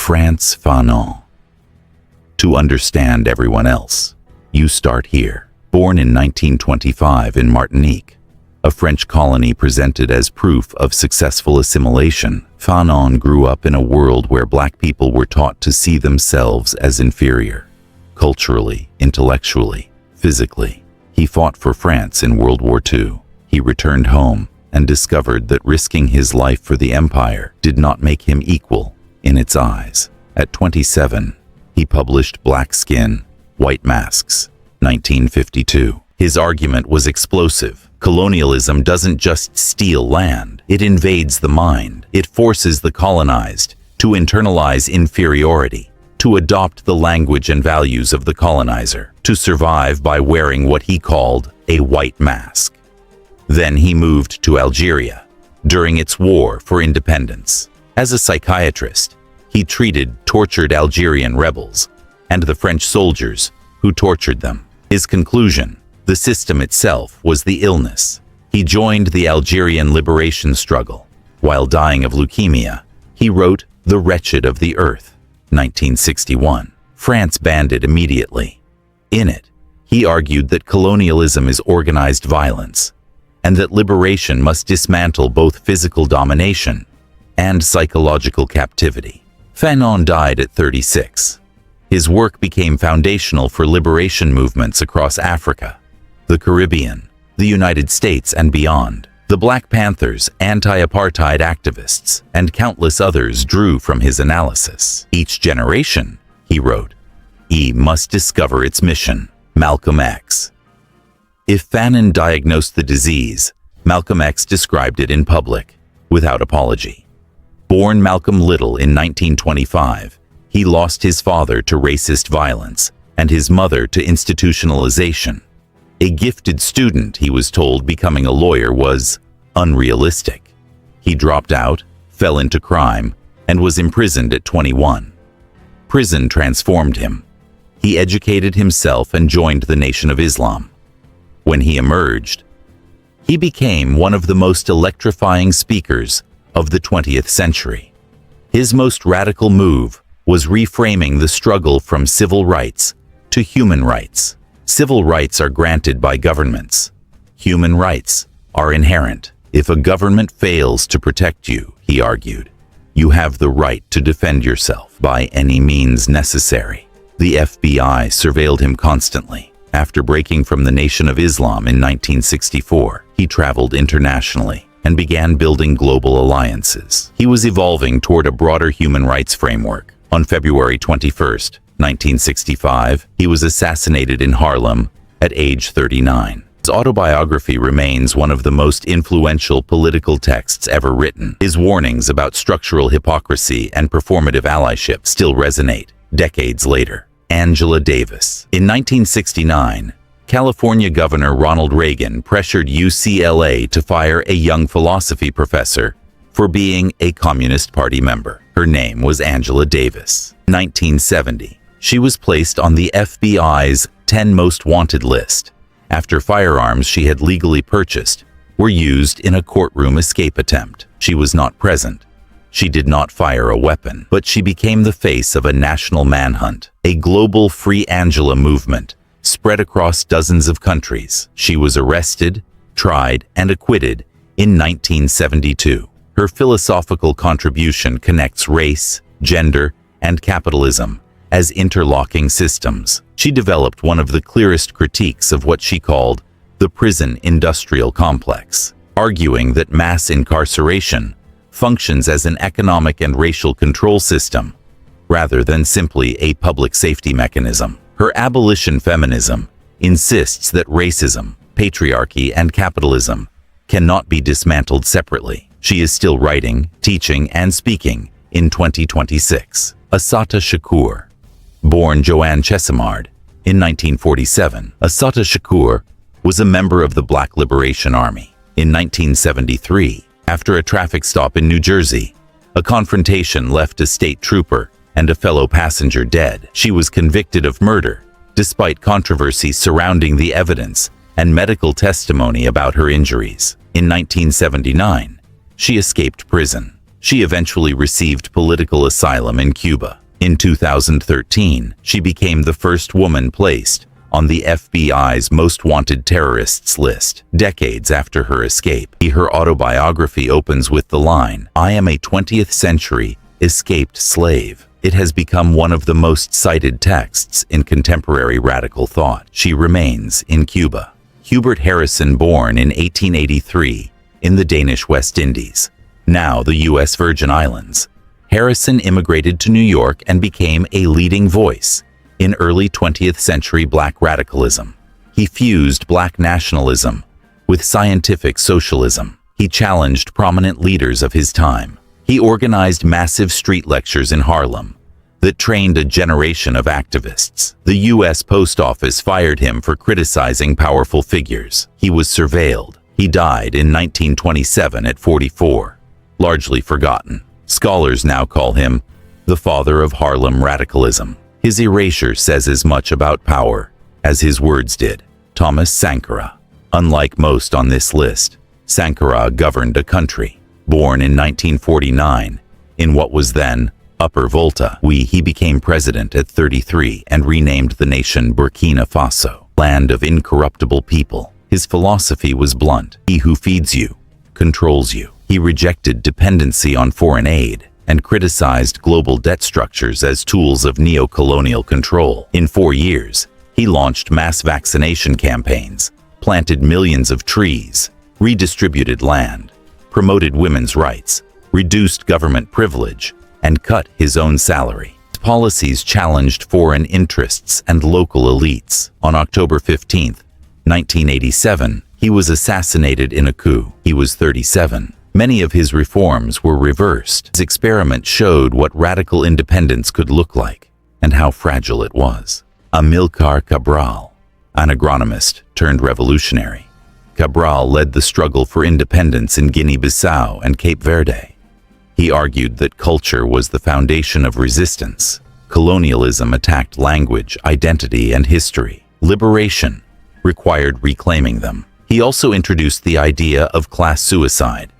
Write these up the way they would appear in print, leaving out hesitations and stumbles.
Frantz Fanon. To understand everyone else, you start here. Born in 1925 in Martinique, a French colony presented as proof of successful assimilation, Fanon grew up in a world where black people were taught to see themselves as inferior. Culturally, intellectually, physically. He fought for France in World War II. He returned home and discovered that risking his life for the empire did not make him equal in its eyes. At 27, he published Black Skin, White Masks, 1952. His argument was explosive. Colonialism doesn't just steal land, it invades the mind. It forces the colonized to internalize inferiority, to adopt the language and values of the colonizer, to survive by wearing what he called a white mask. Then he moved to Algeria during its war for independence. As a psychiatrist, he treated tortured Algerian rebels and the French soldiers who tortured them. His conclusion: the system itself was the illness. He joined the Algerian liberation struggle. While dying of leukemia, he wrote The Wretched of the Earth, 1961. France banned it immediately. In it, he argued that colonialism is organized violence, and that liberation must dismantle both physical domination and psychological captivity. Fanon died at 36. His work became foundational for liberation movements across Africa, the Caribbean, the United States, and beyond. The Black Panthers, anti-apartheid activists, and countless others drew from his analysis. Each generation, he wrote, must discover its mission. Malcolm X. If Fanon diagnosed the disease, Malcolm X described it in public, without apology. Born Malcolm Little in 1925, he lost his father to racist violence and his mother to institutionalization. A gifted student, he was told becoming a lawyer was unrealistic. He dropped out, fell into crime, and was imprisoned at 21. Prison transformed him. He educated himself and joined the Nation of Islam. When he emerged, he became one of the most electrifying speakers of the 20th century. His most radical move was reframing the struggle from civil rights to human rights. Civil rights are granted by governments. Human rights are inherent. If a government fails to protect you, he argued, you have the right to defend yourself by any means necessary. The FBI surveilled him constantly. After breaking from the Nation of Islam in 1964, he traveled internationally and began building global alliances. He was evolving toward a broader human rights framework. On February 21, 1965, he was assassinated in Harlem at age 39. His autobiography remains one of the most influential political texts ever written. His warnings about structural hypocrisy and performative allyship still resonate decades later. Angela Davis. In 1969, California Governor Ronald Reagan pressured UCLA to fire a young philosophy professor for being a Communist Party member. Her name was Angela Davis. In 1970, she was placed on the FBI's 10 Most Wanted list after firearms she had legally purchased were used in a courtroom escape attempt. She was not present. She did not fire a weapon, but she became the face of a national manhunt, a global Free Angela movement spread across dozens of countries. She was arrested, tried, and acquitted in 1972. Her philosophical contribution connects race, gender, and capitalism as interlocking systems. She developed one of the clearest critiques of what she called the prison industrial complex, arguing that mass incarceration functions as an economic and racial control system rather than simply a public safety mechanism. Her abolition feminism insists that racism, patriarchy, and capitalism cannot be dismantled separately. She is still writing, teaching, and speaking in 2026. Assata Shakur. Born Joanne Chesimard in 1947, Assata Shakur was a member of the Black Liberation Army. In 1973, after a traffic stop in New Jersey, a confrontation left a state trooper and a fellow passenger dead. She was convicted of murder, despite controversy surrounding the evidence and medical testimony about her injuries. In 1979, she escaped prison. She eventually received political asylum in Cuba. In 2013, she became the first woman placed on the FBI's most wanted terrorists list. Decades after her escape, her autobiography opens with the line, "I am a 20th century escaped slave." It has become one of the most cited texts in contemporary radical thought. She remains in Cuba. Hubert Harrison, born in 1883 in the Danish West Indies, now the U.S. Virgin Islands. Harrison immigrated to New York and became a leading voice in early 20th century Black radicalism. He fused Black nationalism with scientific socialism. He challenged prominent leaders of his time. He organized massive street lectures in Harlem that trained a generation of activists. The U.S. Post Office fired him for criticizing powerful figures. He was surveilled. He died in 1927 at 44, largely forgotten. Scholars now call him the father of Harlem radicalism. His erasure says as much about power as his words did. Thomas Sankara. Unlike most on this list, Sankara governed a country. Born in 1949 in what was then Upper Volta, he became president at 33 and renamed the nation Burkina Faso, land of incorruptible people. His philosophy was blunt. He who feeds you controls you. He rejected dependency on foreign aid and criticized global debt structures as tools of neo-colonial control. In 4 years, he launched mass vaccination campaigns, planted millions of trees, redistributed land, promoted women's rights, reduced government privilege, and cut his own salary. His policies challenged foreign interests and local elites. On October 15, 1987, he was assassinated in a coup. He was 37. Many of his reforms were reversed. His experiment showed what radical independence could look like and how fragile it was. Amilcar Cabral, an agronomist turned revolutionary. Cabral led the struggle for independence in Guinea-Bissau and Cape Verde. He argued that culture was the foundation of resistance. Colonialism attacked language, identity, and history. Liberation required reclaiming them. He also introduced the idea of class suicide,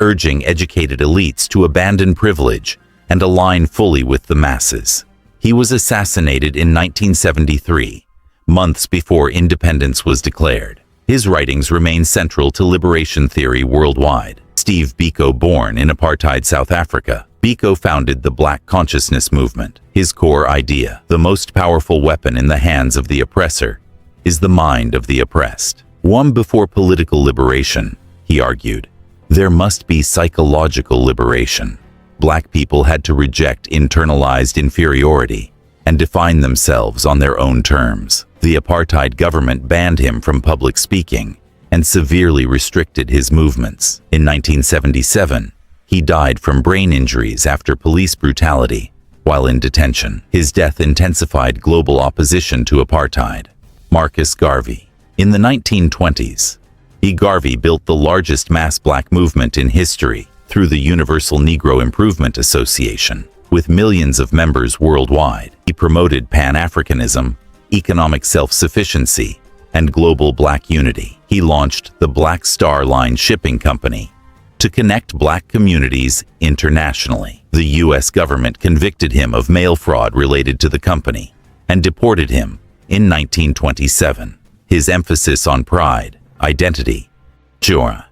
urging educated elites to abandon privilege and align fully with the masses. He was assassinated in 1973, months before independence was declared. His writings remain central to liberation theory worldwide. Steve Biko, born in apartheid South Africa, Biko founded the Black consciousness movement. His core idea, the most powerful weapon in the hands of the oppressor, is the mind of the oppressed. One before political liberation, he argued, there must be psychological liberation. Black people had to reject internalized inferiority and define themselves on their own terms. The apartheid government banned him from public speaking and severely restricted his movements. In 1977, he died from brain injuries after police brutality while in detention. His death intensified global opposition to apartheid. Marcus Garvey. In the 1920s, Garvey built the largest mass black movement in history through the Universal Negro Improvement Association. With millions of members worldwide, he promoted Pan-Africanism, economic self-sufficiency, and global black unity. He launched the Black Star Line shipping company to connect black communities internationally. The U.S. government convicted him of mail fraud related to the company and deported him in 1927. His emphasis on pride, identity, Jura,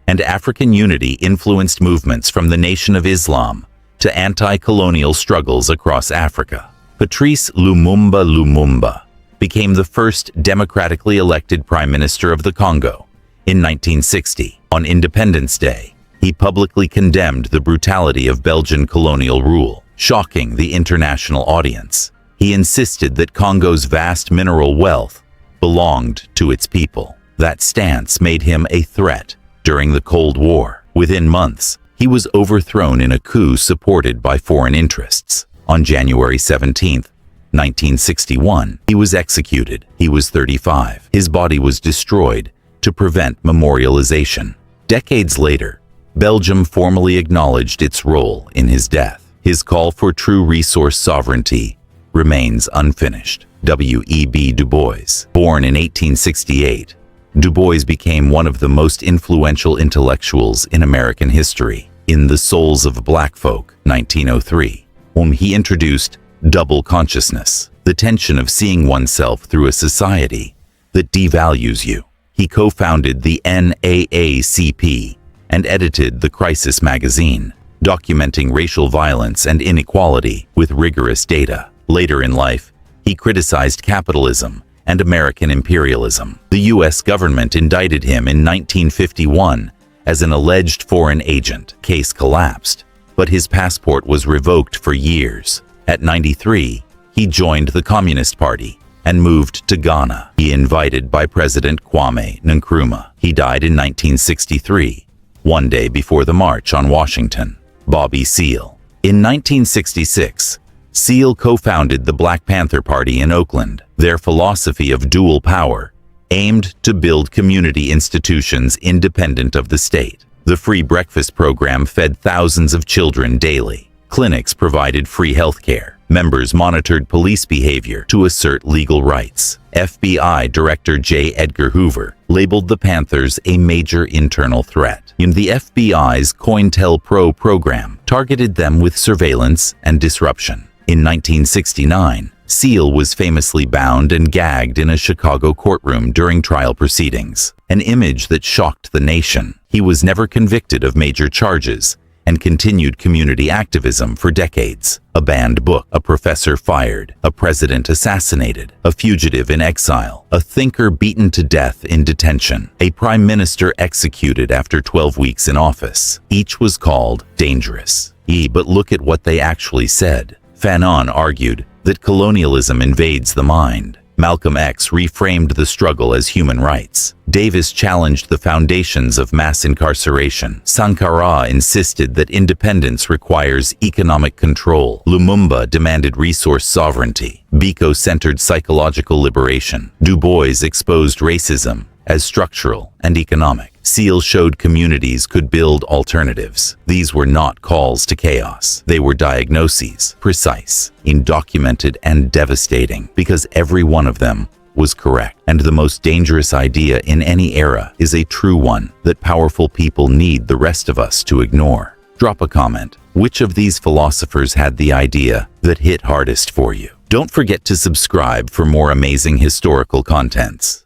and African unity influenced movements from the Nation of Islam to anti-colonial struggles across Africa. Patrice Lumumba became the first democratically elected Prime Minister of the Congo in 1960. On Independence Day, he publicly condemned the brutality of Belgian colonial rule, shocking the international audience. He insisted that Congo's vast mineral wealth belonged to its people. That stance made him a threat during the Cold War. Within months, he was overthrown in a coup supported by foreign interests. On January 17, 1961, he was executed. He was 35. His body was destroyed to prevent memorialization. Decades later, Belgium formally acknowledged its role in his death. His call for true resource sovereignty remains unfinished. W.E.B. Du Bois. Born in 1868, Du Bois became one of the most influential intellectuals in American history. In The Souls of Black Folk, 1903, he introduced double consciousness, the tension of seeing oneself through a society that devalues you. He co-founded the NAACP and edited The Crisis magazine, documenting racial violence and inequality with rigorous data. Later in life, he criticized capitalism and American imperialism. The U.S. government indicted him in 1951 as an alleged foreign agent. Case collapsed, but his passport was revoked for years. At 93, he joined the Communist Party and moved to Ghana. He invited by President Kwame Nkrumah. He died in 1963, one day before the March on Washington. Bobby Seale. In 1966, Seale co-founded the Black Panther Party in Oakland. Their philosophy of dual power aimed to build community institutions independent of the state. The free breakfast program fed thousands of children daily. Clinics provided free health care. Members monitored police behavior to assert legal rights. FBI Director J. Edgar Hoover labeled the Panthers a major internal threat. The FBI's COINTELPRO program targeted them with surveillance and disruption. In 1969, Seale was famously bound and gagged in a Chicago courtroom during trial proceedings, an image that shocked the nation. He was never convicted of major charges and continued community activism for decades. A banned book, a professor fired, a president assassinated, a fugitive in exile, a thinker beaten to death in detention, a prime minister executed after 12 weeks in office. Each was called dangerous. But look at what they actually said. Fanon argued that colonialism invades the mind. Malcolm X reframed the struggle as human rights. Davis challenged the foundations of mass incarceration. Sankara insisted that independence requires economic control. Lumumba demanded resource sovereignty. Biko centered psychological liberation. Du Bois exposed racism as structural and economic. Seale showed communities could build alternatives. These were not calls to chaos. They were diagnoses, precise, undocumented, and devastating, because every one of them was correct. And the most dangerous idea in any era is a true one that powerful people need the rest of us to ignore. Drop a comment. Which of these philosophers had the idea that hit hardest for you? Don't forget to subscribe for more amazing historical contents.